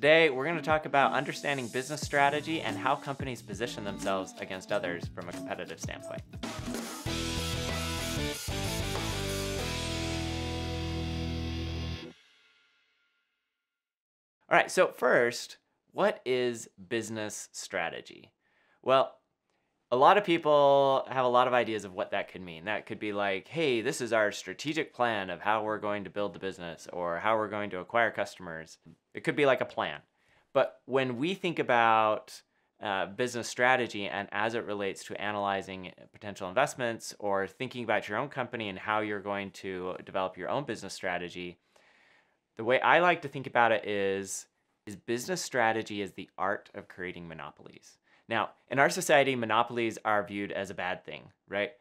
Today, we're going to talk about understanding business strategy and how companies position themselves against others from a competitive standpoint. All right, so first, what is business strategy? Well, a lot of people have a lot of ideas of what that could mean. That could be like, hey, this is our strategic plan of how we're going to build the business or how we're going to acquire customers. It could be like a plan. But when we think about business strategy and as it relates to analyzing potential investments or thinking about your own company and how you're going to develop your own business strategy, the way I like to think about it is business strategy is the art of creating monopolies. Now, in our society, monopolies are viewed as a bad thing, right?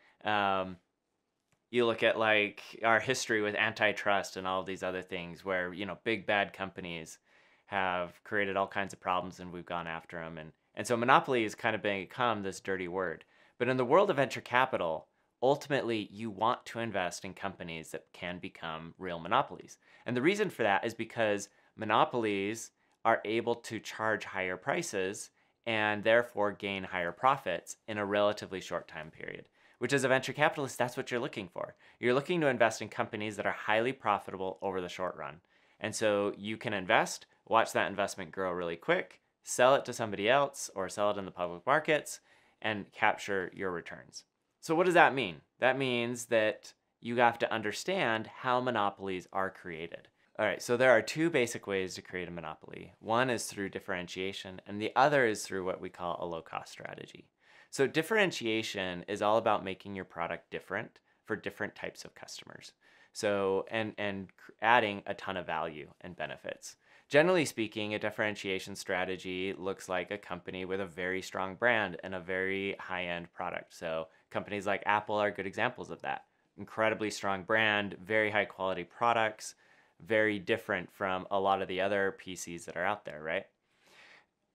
You look at like our history with antitrust and all of these other things where, big bad companies have created all kinds of problems and we've gone after them. And so monopoly has kind of become this dirty word. But in the world of venture capital, ultimately you want to invest in companies that can become real monopolies. And the reason for that is because monopolies are able to charge higher prices and therefore gain higher profits in a relatively short time period. Which, as a venture capitalist, that's what you're looking for. You're looking to invest in companies that are highly profitable over the short run. And so you can invest, watch that investment grow really quick, sell it to somebody else or sell it in the public markets, and capture your returns. So what does that mean? That means that you have to understand how monopolies are created. All right, so there are two basic ways to create a monopoly. One is through differentiation, and the other is through what we call a low-cost strategy. So differentiation is all about making your product different for different types of customers. So, and adding a ton of value and benefits. Generally speaking, a differentiation strategy looks like a company with a very strong brand and a very high-end product. So companies like Apple are good examples of that. Incredibly strong brand, very high-quality products, very different from a lot of the other PCs that are out there, right?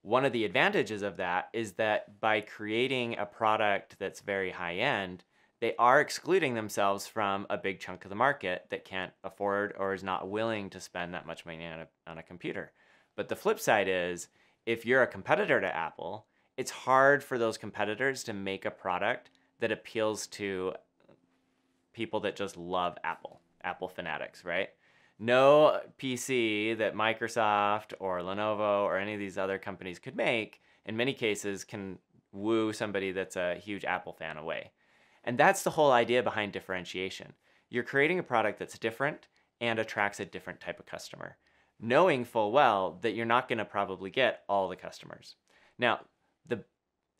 One of the advantages of that is that by creating a product that's very high end, they are excluding themselves from a big chunk of the market that can't afford or is not willing to spend that much money on a computer. But the flip side is, if you're a competitor to Apple, it's hard for those competitors to make a product that appeals to people that just love Apple fanatics, right? No PC that Microsoft or Lenovo or any of these other companies could make, in many cases, can woo somebody that's a huge Apple fan away. And that's the whole idea behind differentiation. You're creating a product that's different and attracts a different type of customer, knowing full well that you're not going to probably get all the customers. Now,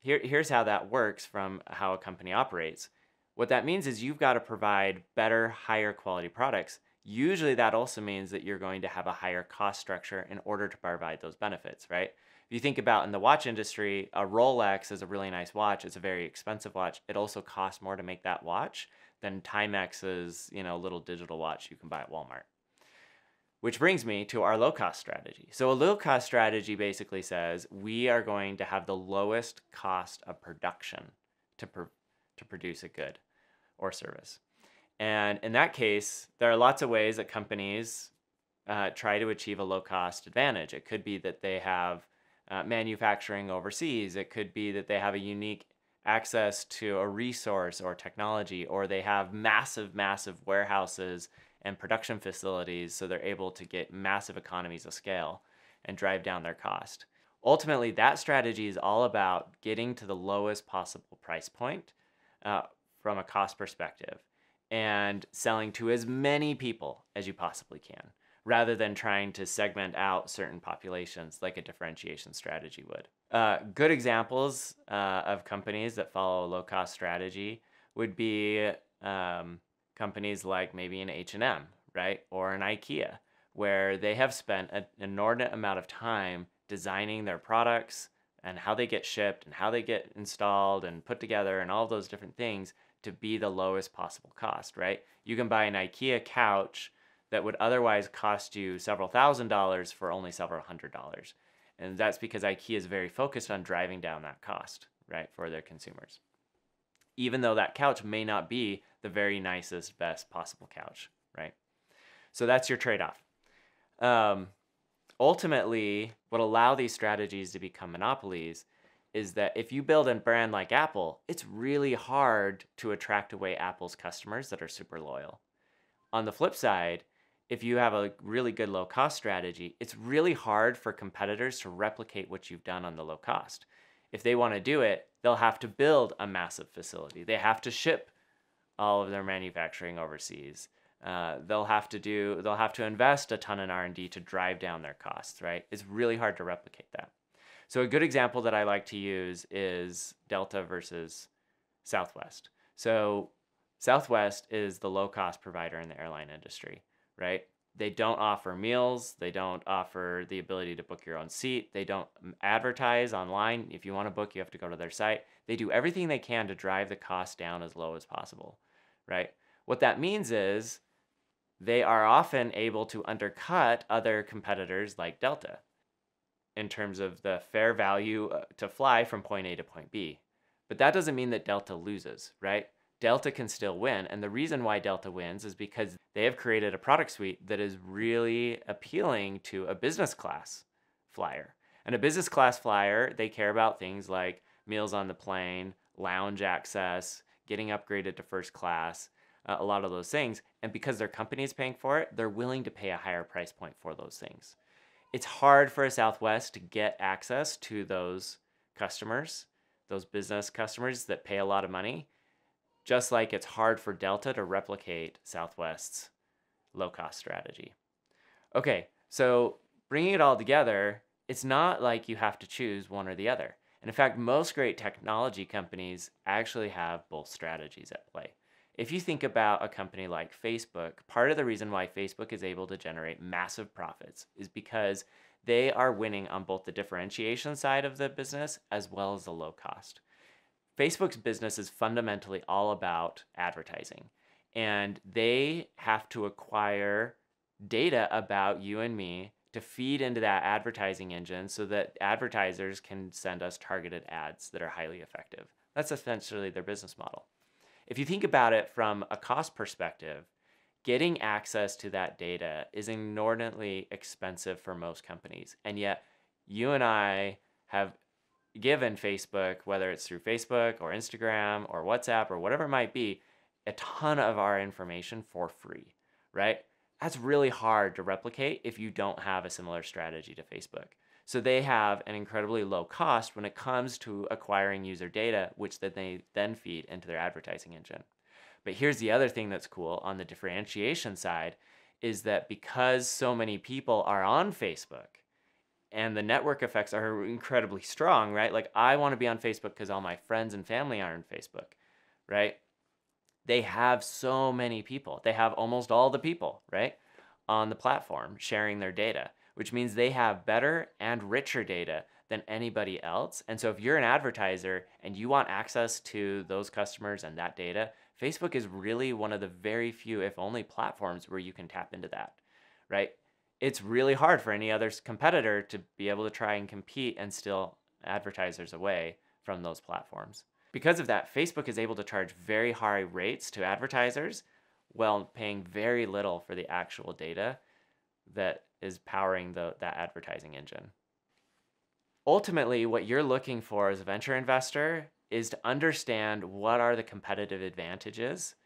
here's how that works from how a company operates. What that means is you've got to provide better, higher quality products. Usually that also means that you're going to have a higher cost structure in order to provide those benefits, right? If you think about in the watch industry, a Rolex is a really nice watch. It's a very expensive watch. It also costs more to make that watch than Timex's, little digital watch you can buy at Walmart. Which brings me to our low-cost strategy. So a low-cost strategy basically says we are going to have the lowest cost of production to produce a good or service. And in that case, there are lots of ways that companies try to achieve a low-cost advantage. It could be that they have manufacturing overseas. It could be that they have a unique access to a resource or technology, or they have massive, massive warehouses and production facilities, so they're able to get massive economies of scale and drive down their cost. Ultimately, that strategy is all about getting to the lowest possible price point from a cost perspective and selling to as many people as you possibly can, rather than trying to segment out certain populations like a differentiation strategy would. Good examples of companies that follow a low-cost strategy would be companies like maybe an H&M, right? Or an IKEA, where they have spent an inordinate amount of time designing their products and how they get shipped and how they get installed and put together and all of those different things to be the lowest possible cost, right? You can buy an IKEA couch that would otherwise cost you several $1,000s for only several $100s. And that's because IKEA is very focused on driving down that cost, right, for their consumers. Even though that couch may not be the very nicest, best possible couch, right? So that's your trade-off. Ultimately, what allow these strategies to become monopolies is that if you build a brand like Apple, it's really hard to attract away Apple's customers that are super loyal. On the flip side, if you have a really good low cost strategy, it's really hard for competitors to replicate what you've done on the low cost. If they want to do it, they'll have to build a massive facility. They have to ship all of their manufacturing overseas. They'll have to invest a ton in R&D to drive down their costs, right? It's really hard to replicate that. So a good example that I like to use is Delta versus Southwest. So Southwest is the low-cost provider in the airline industry, right? They don't offer meals. They don't offer the ability to book your own seat. They don't advertise online. If you want to book, you have to go to their site. They do everything they can to drive the cost down as low as possible, right? What that means is they are often able to undercut other competitors like Delta in terms of the fair value to fly from point A to point B. But that doesn't mean that Delta loses, right? Delta can still win. And the reason why Delta wins is because they have created a product suite that is really appealing to a business class flyer. And a business class flyer, they care about things like meals on the plane, lounge access, getting upgraded to first class, a lot of those things. And because their company is paying for it, they're willing to pay a higher price point for those things. It's hard for a Southwest to get access to those customers, those business customers that pay a lot of money, just like it's hard for Delta to replicate Southwest's low-cost strategy. Okay, so bringing it all together, it's not like you have to choose one or the other. And in fact, most great technology companies actually have both strategies at play. If you think about a company like Facebook, part of the reason why Facebook is able to generate massive profits is because they are winning on both the differentiation side of the business as well as the low cost. Facebook's business is fundamentally all about advertising, and they have to acquire data about you and me to feed into that advertising engine so that advertisers can send us targeted ads that are highly effective. That's essentially their business model. If you think about it from a cost perspective, getting access to that data is inordinately expensive for most companies. And yet you and I have given Facebook, whether it's through Facebook or Instagram or WhatsApp or whatever it might be, a ton of our information for free, right? That's really hard to replicate if you don't have a similar strategy to Facebook. So they have an incredibly low cost when it comes to acquiring user data, which they then feed into their advertising engine. But here's the other thing that's cool on the differentiation side is that because so many people are on Facebook and the network effects are incredibly strong, right? Like I want to be on Facebook because all my friends and family are on Facebook, right? They have so many people. They have almost all the people, right, on the platform sharing their data, which means they have better and richer data than anybody else. And so if you're an advertiser and you want access to those customers and that data, Facebook is really one of the very few, if only, platforms where you can tap into that, right? It's really hard for any other competitor to be able to try and compete and steal advertisers away from those platforms. Because of that, Facebook is able to charge very high rates to advertisers while paying very little for the actual data that is powering that advertising engine. Ultimately, what you're looking for as a venture investor is to understand what are the competitive advantages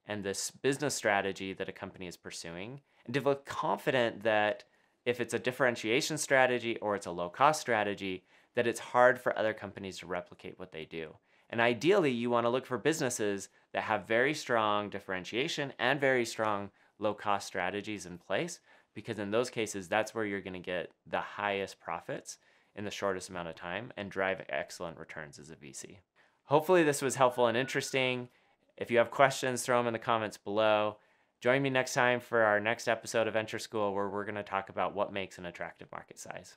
and this business strategy that a company is pursuing, and to feel confident that if it's a differentiation strategy or it's a low-cost strategy, that it's hard for other companies to replicate what they do. And ideally, you want to look for businesses that have very strong differentiation and very strong low-cost strategies in place, because in those cases, that's where you're going to get the highest profits in the shortest amount of time and drive excellent returns as a VC. Hopefully this was helpful and interesting. If you have questions, throw them in the comments below. Join me next time for our next episode of Venture School, where we're going to talk about what makes an attractive market size.